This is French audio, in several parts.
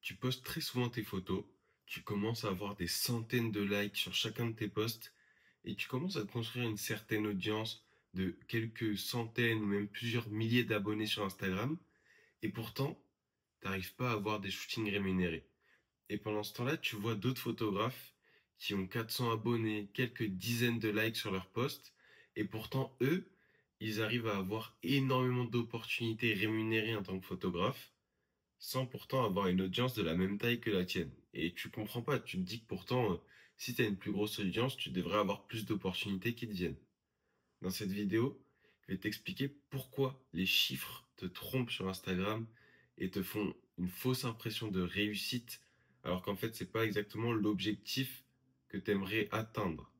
Tu postes très souvent tes photos, tu commences à avoir des centaines de likes sur chacun de tes posts et tu commences à te construire une certaine audience de quelques centaines ou même plusieurs milliers d'abonnés sur Instagram et pourtant, tu n'arrives pas à avoir des shootings rémunérés. Et pendant ce temps-là, tu vois d'autres photographes qui ont 400 abonnés, quelques dizaines de likes sur leurs posts et pourtant, eux, ils arrivent à avoir énormément d'opportunités rémunérées en tant que photographe sans pourtant avoir une audience de la même taille que la tienne. Et tu comprends pas, tu te dis que pourtant, si tu as une plus grosse audience, tu devrais avoir plus d'opportunités qui te viennent. Dans cette vidéo, je vais t'expliquer pourquoi les chiffres te trompent sur Instagram et te font une fausse impression de réussite, alors qu'en fait, c'est pas exactement l'objectif que tu aimerais atteindre.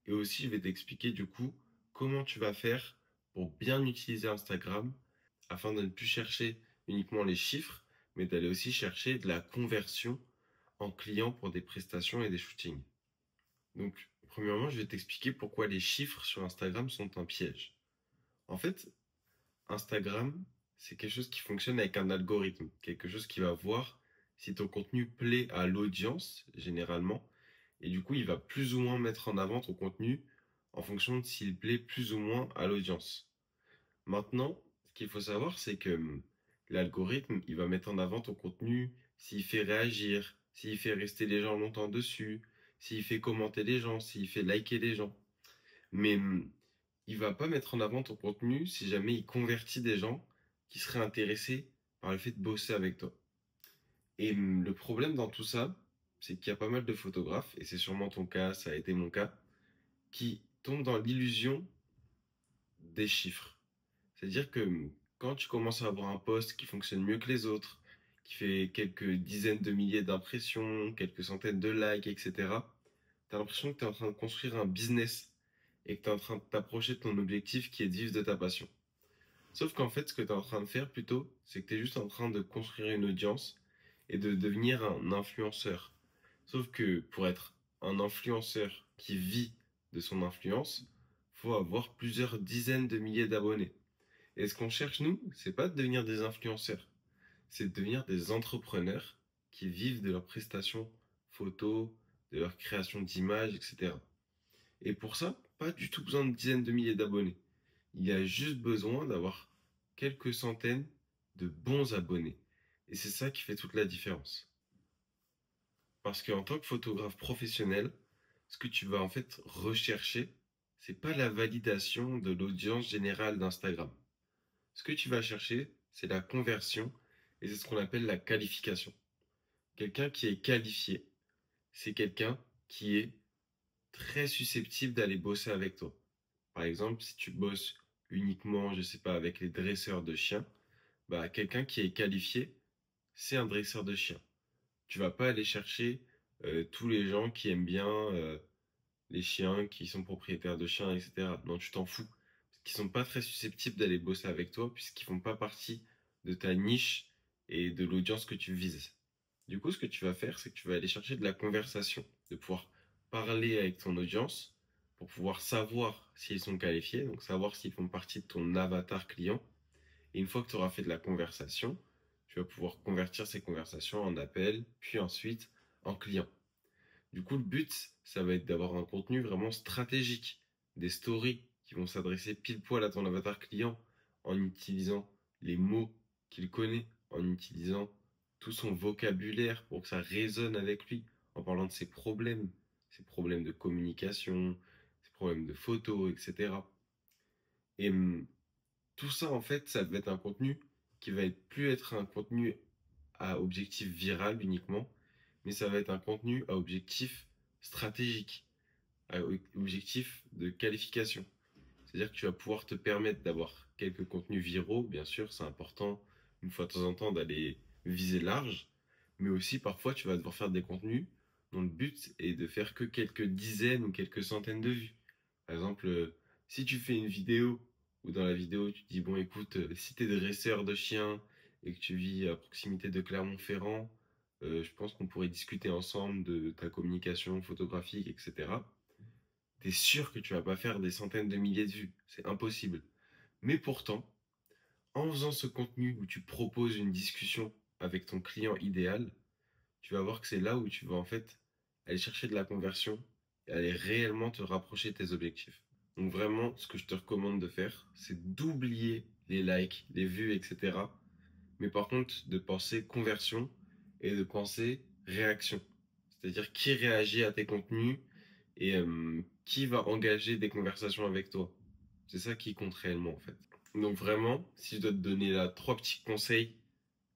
Et aussi, je vais t'expliquer du coup comment tu vas faire pour bien utiliser Instagram afin de ne plus chercher uniquement les chiffres, mais d'aller aussi chercher de la conversion en client pour des prestations et des shootings. Donc, premièrement, je vais t'expliquer pourquoi les chiffres sur Instagram sont un piège. En fait, Instagram, c'est quelque chose qui fonctionne avec un algorithme, quelque chose qui va voir si ton contenu plaît à l'audience, généralement, et du coup, il va plus ou moins mettre en avant ton contenu en fonction de s'il plaît plus ou moins à l'audience. Maintenant, ce qu'il faut savoir, c'est que l'algorithme, il va mettre en avant ton contenu s'il fait réagir, s'il fait rester les gens longtemps dessus, s'il fait commenter les gens, s'il fait liker les gens. Mais il va pas mettre en avant ton contenu si jamais il convertit des gens qui seraient intéressés par le fait de bosser avec toi. Et le problème dans tout ça, c'est qu'il y a pas mal de photographes, et c'est sûrement ton cas, ça a été mon cas, qui tombent dans l'illusion des chiffres. C'est-à-dire que quand tu commences à avoir un post qui fonctionne mieux que les autres, qui fait quelques dizaines de milliers d'impressions, quelques centaines de likes, etc., tu as l'impression que tu es en train de construire un business et que tu es en train de t'approcher de ton objectif qui est de vivre de ta passion. Sauf qu'en fait, ce que tu es en train de faire plutôt, c'est que tu es juste en train de construire une audience et de devenir un influenceur. Sauf que pour être un influenceur qui vit de son influence, faut avoir plusieurs dizaines de milliers d'abonnés. Et ce qu'on cherche, nous, c'est pas de devenir des influenceurs, c'est de devenir des entrepreneurs qui vivent de leurs prestations photos, de leur création d'images, etc. Et pour ça, pas du tout besoin de dizaines de milliers d'abonnés. Il y a juste besoin d'avoir quelques centaines de bons abonnés. Et c'est ça qui fait toute la différence. Parce qu'en tant que photographe professionnel, ce que tu vas en fait rechercher, c'est pas la validation de l'audience générale d'Instagram. Ce que tu vas chercher, c'est la conversion et c'est ce qu'on appelle la qualification. Quelqu'un qui est qualifié, c'est quelqu'un qui est très susceptible d'aller bosser avec toi. Par exemple, si tu bosses uniquement, je sais pas, avec les dresseurs de chiens, bah quelqu'un qui est qualifié, c'est un dresseur de chiens. Tu vas pas aller chercher tous les gens qui aiment bien les chiens, qui sont propriétaires de chiens, etc. Non, tu t'en fous. Parce qu'ils sont pas très susceptibles d'aller bosser avec toi puisqu'ils font pas partie de ta niche et de l'audience que tu vises. Du coup, ce que tu vas faire, c'est que tu vas aller chercher de la conversation, de pouvoir parler avec ton audience pour pouvoir savoir s'ils sont qualifiés, donc savoir s'ils font partie de ton avatar client. Et une fois que tu auras fait de la conversation, tu vas pouvoir convertir ces conversations en appels, puis ensuite en clients. Du coup, le but, ça va être d'avoir un contenu vraiment stratégique, des stories qui vont s'adresser pile poil à ton avatar client en utilisant les mots qu'il connaît, en utilisant tout son vocabulaire pour que ça résonne avec lui, en parlant de ses problèmes de communication, ses problèmes de photos, etc. Et tout ça, en fait, ça va être un contenu qui va être plus être un contenu à objectif viral uniquement, mais ça va être un contenu à objectif stratégique, à objectif de qualification. C'est-à-dire que tu vas pouvoir te permettre d'avoir quelques contenus viraux, bien sûr, c'est important une fois de temps en temps d'aller viser large, mais aussi parfois tu vas devoir faire des contenus dont le but est de faire que quelques dizaines ou quelques centaines de vues. Par exemple, si tu fais une vidéo où dans la vidéo tu dis bon écoute, si t'es dresseur de chiens et que tu vis à proximité de Clermont-Ferrand, je pense qu'on pourrait discuter ensemble de ta communication photographique, etc. T'es sûr que tu vas pas faire des centaines de milliers de vues, c'est impossible. Mais pourtant, en faisant ce contenu où tu proposes une discussion avec ton client idéal, tu vas voir que c'est là où tu vas en fait aller chercher de la conversion et aller réellement te rapprocher de tes objectifs. Donc vraiment, ce que je te recommande de faire, c'est d'oublier les likes, les vues, etc. Mais par contre, de penser conversion et de penser réaction. C'est-à-dire qui réagit à tes contenus et qui va engager des conversations avec toi. C'est ça qui compte réellement en fait. Donc vraiment, si je dois te donner là trois petits conseils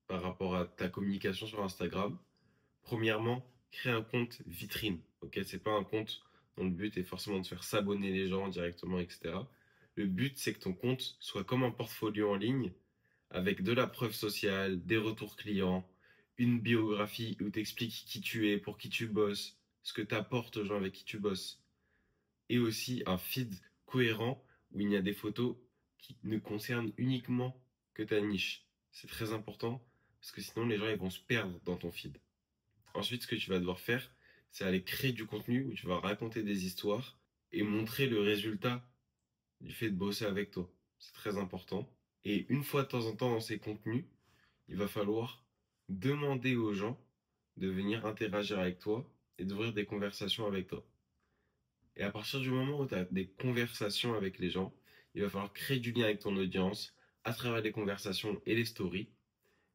par rapport à ta communication sur Instagram, premièrement, crée un compte vitrine. Ok, c'est pas un compte dont le but est forcément de faire s'abonner les gens directement, etc. Le but, c'est que ton compte soit comme un portfolio en ligne avec de la preuve sociale, des retours clients, une biographie où tu expliques qui tu es, pour qui tu bosses, ce que tu apportes aux gens avec qui tu bosses, et aussi un feed cohérent où il y a des photos qui ne concernent uniquement que ta niche. C'est très important parce que sinon les gens ils vont se perdre dans ton feed. Ensuite, ce que tu vas devoir faire, c'est aller créer du contenu où tu vas raconter des histoires et montrer le résultat du fait de bosser avec toi. C'est très important. Et une fois de temps en temps dans ces contenus, il va falloir demander aux gens de venir interagir avec toi et d'ouvrir des conversations avec toi. Et à partir du moment où tu as des conversations avec les gens, il va falloir créer du lien avec ton audience à travers les conversations et les stories.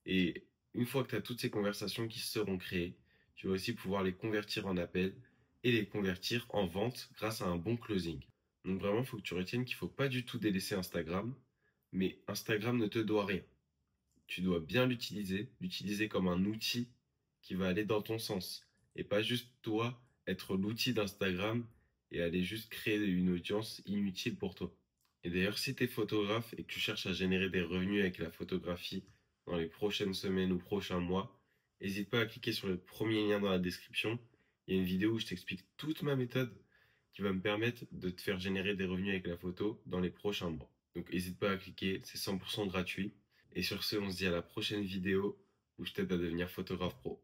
Et une fois que tu as toutes ces conversations qui seront créées, tu vas aussi pouvoir les convertir en appels et les convertir en vente grâce à un bon closing. Donc vraiment, il faut que tu retiennes qu'il ne faut pas du tout délaisser Instagram, mais Instagram ne te doit rien. Tu dois bien l'utiliser comme un outil qui va aller dans ton sens. Et pas juste toi être l'outil d'Instagram et aller juste créer une audience inutile pour toi. Et d'ailleurs, si tu es photographe et que tu cherches à générer des revenus avec la photographie dans les prochaines semaines ou prochains mois, n'hésite pas à cliquer sur le premier lien dans la description. Il y a une vidéo où je t'explique toute ma méthode qui va me permettre de te faire générer des revenus avec la photo dans les prochains mois. Donc n'hésite pas à cliquer, c'est 100% gratuit. Et sur ce, on se dit à la prochaine vidéo où je t'aide à devenir photographe pro.